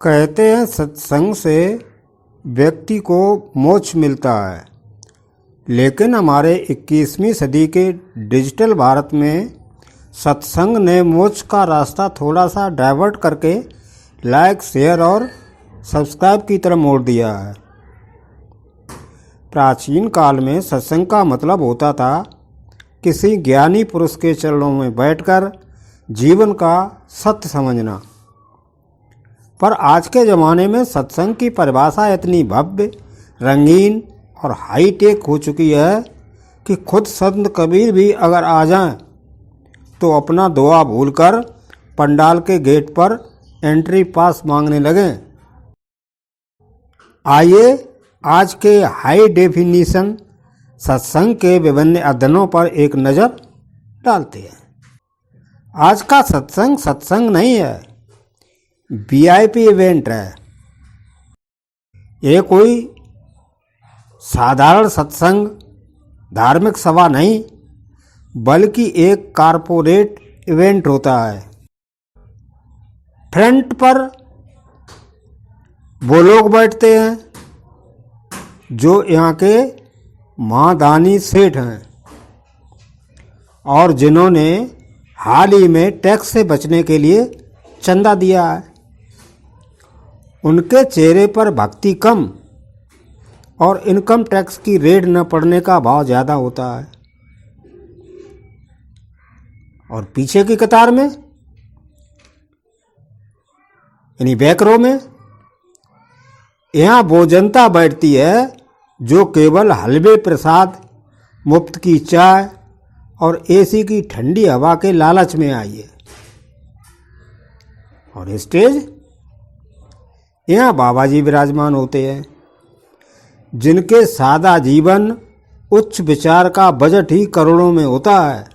कहते हैं सत्संग से व्यक्ति को मोक्ष मिलता है, लेकिन हमारे 21वीं सदी के डिजिटल भारत में सत्संग ने मोक्ष का रास्ता थोड़ा सा डाइवर्ट करके लाइक, शेयर और सब्सक्राइब की तरफ मोड़ दिया है। प्राचीन काल में सत्संग का मतलब होता था किसी ज्ञानी पुरुष के चरणों में बैठकर जीवन का सत्य समझना। पर आज के ज़माने में सत्संग की परिभाषा इतनी भव्य, रंगीन और हाईटेक हो चुकी है कि खुद संत कबीर भी अगर आ जाएं तो अपना दुआ भूलकर पंडाल के गेट पर एंट्री पास मांगने लगें। आइए आज के हाई डेफिनिशन सत्संग के विभिन्न अध्ययनों पर एक नज़र डालते हैं। आज का सत्संग सत्संग नहीं है, वीआईपी इवेंट है। ये कोई साधारण सत्संग, धार्मिक सभा नहीं, बल्कि एक कारपोरेट इवेंट होता है। फ्रंट पर वो लोग बैठते हैं जो यहाँ के महादानी सेठ हैं और जिन्होंने हाल ही में टैक्स से बचने के लिए चंदा दिया है। उनके चेहरे पर भक्ति कम और इनकम टैक्स की रेड न पड़ने का भाव ज़्यादा होता है। और पीछे की कतार में यानी बैक रो में यहाँ वो जनता बैठती है जो केवल हलवे प्रसाद, मुफ्त की चाय और एसी की ठंडी हवा के लालच में आई है। और स्टेज यहाँ बाबा जी विराजमान होते हैं जिनके सादा जीवन, उच्च विचार का बजट ही करोड़ों में होता है।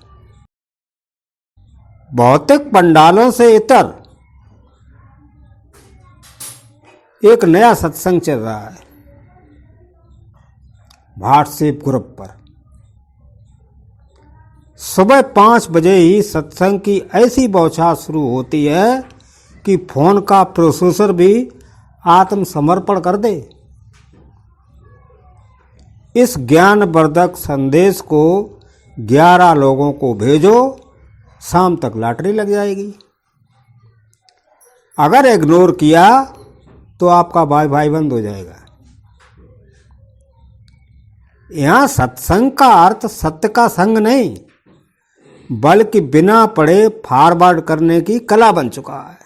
भौतिक पंडालों से इतर एक नया सत्संग चल रहा है व्हाट्सएप ग्रुप पर। सुबह 5 बजे ही सत्संग की ऐसी बौछार शुरू होती है कि फोन का प्रोसेसर भी आत्मसमर्पण कर दे। इस ज्ञानवर्धक संदेश को 11 लोगों को भेजो, शाम तक लॉटरी लग जाएगी। अगर इग्नोर किया तो आपका वाईफाई बंद हो जाएगा। यहाँ सत्संग का अर्थ सत्य का संग नहीं, बल्कि बिना पढ़े फॉरवर्ड करने की कला बन चुका है।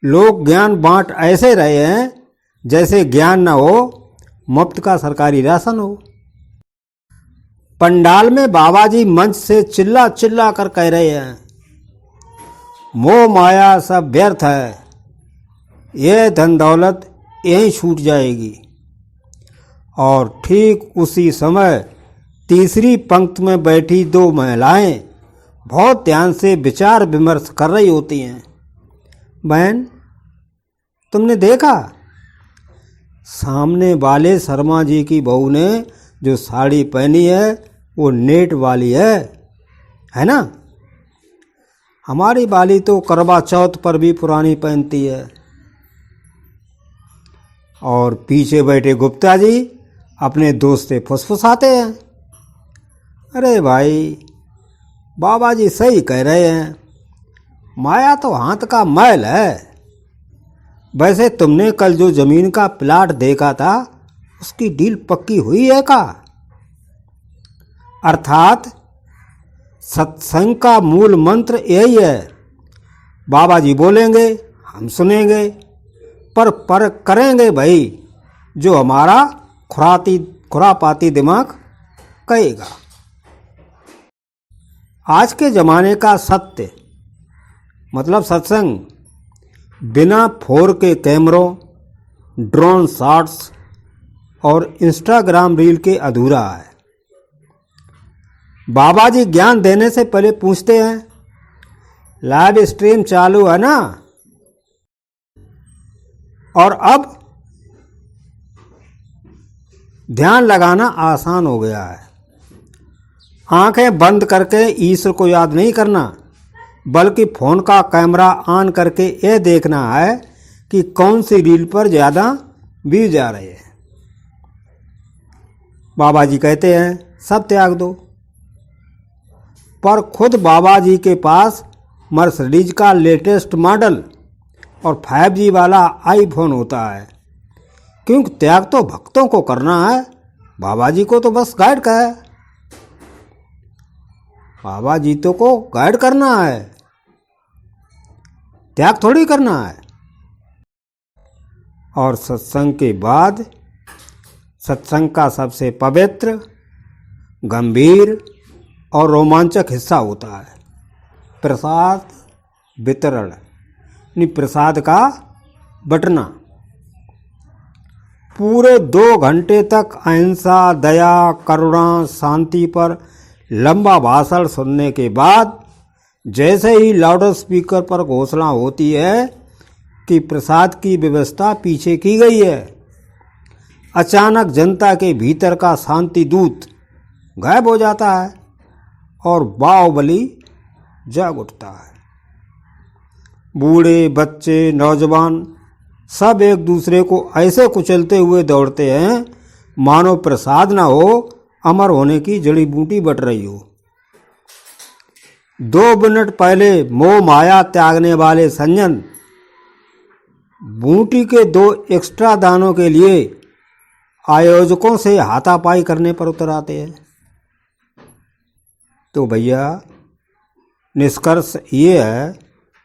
लोग ज्ञान बांट ऐसे रहे हैं जैसे ज्ञान न हो, मुफ्त का सरकारी राशन हो। पंडाल में बाबा जी मंच से चिल्ला चिल्ला कर कह रहे हैं, मोह माया सब व्यर्थ है, यह धन दौलत यहीं छूट जाएगी। और ठीक उसी समय तीसरी पंक्ति में बैठी 2 महिलाएं बहुत ध्यान से विचार विमर्श कर रही होती हैं। बहन, तुमने देखा सामने वाले शर्मा जी की बहू ने जो साड़ी पहनी है वो नेट वाली है ना? हमारी वाली तो करवा चौथ पर भी पुरानी पहनती है। और पीछे बैठे गुप्ता जी अपने दोस्त से फुसफुसाते हैं, अरे भाई बाबा जी सही कह रहे हैं, माया तो हाथ का मैल है। वैसे तुमने कल जो जमीन का प्लाट देखा था उसकी डील पक्की हुई है का? अर्थात सत्संग का मूल मंत्र यही है, बाबा जी बोलेंगे हम सुनेंगे, पर करेंगे भाई जो हमारा खुरापाती दिमाग कहेगा। आज के ज़माने का सत्य मतलब सत्संग बिना 4K कैमरों, ड्रोन शॉट्स और इंस्टाग्राम रील के अधूरा है। बाबा जी ज्ञान देने से पहले पूछते हैं, लाइव स्ट्रीम चालू है ना? और अब ध्यान लगाना आसान हो गया है। आंखें बंद करके ईश्वर को याद नहीं करना, बल्कि फ़ोन का कैमरा ऑन करके ये देखना है कि कौन सी रील पर ज़्यादा व्यूज आ रहे हैं। बाबा जी कहते हैं सब त्याग दो, पर खुद बाबा जी के पास मर्सिडीज का लेटेस्ट मॉडल और 5G वाला आईफोन होता है, क्योंकि त्याग तो भक्तों को करना है, बाबा जी को तो बस गाइड का है। बाबा जी तो को गाइड करना है, त्याग थोड़ी करना है। और सत्संग के बाद सत्संग का सबसे पवित्र, गंभीर और रोमांचक हिस्सा होता है प्रसाद वितरण, प्रसाद का बंटना। पूरे 2 घंटे तक अहिंसा, दया, करुणा, शांति पर लंबा भाषण सुनने के बाद जैसे ही लाउड स्पीकर पर घोषणा होती है कि प्रसाद की व्यवस्था पीछे की गई है, अचानक जनता के भीतर का शांति दूत गायब हो जाता है और बाहुबली जाग उठता है। बूढ़े, बच्चे, नौजवान सब एक दूसरे को ऐसे कुचलते हुए दौड़ते हैं मानो प्रसाद ना हो अमर होने की जड़ी बूटी बट रही हो। 2 मिनट पहले मोह माया त्यागने वाले संजन बूटी के 2 एक्स्ट्रा दानों के लिए आयोजकों से हाथापाई करने पर उतर आते हैं। तो भैया निष्कर्ष ये है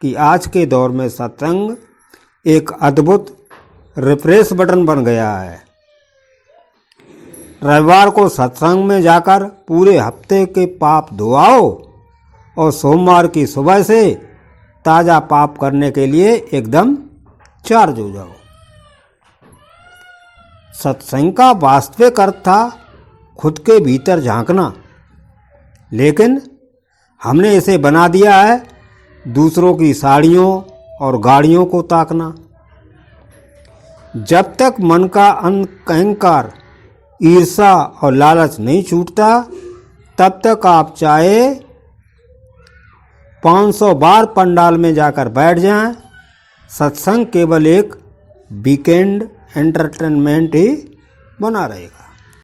कि आज के दौर में सत्संग एक अद्भुत रिफ्रेश बटन बन गया है। रविवार को सत्संग में जाकर पूरे हफ्ते के पाप धोआओ और सोमवार की सुबह से ताज़ा पाप करने के लिए एकदम चार्ज हो जाओ। सत्संग का वास्तविक अर्थ था खुद के भीतर झांकना, लेकिन हमने इसे बना दिया है दूसरों की साड़ियों और गाड़ियों को ताकना। जब तक मन का अहंकार, ईर्ष्या और लालच नहीं छूटता, तब तक आप चाहे 500 बार पंडाल में जाकर बैठ जाएं, सत्संग केवल एक वीकेंड एंटरटेनमेंट ही बना रहेगा।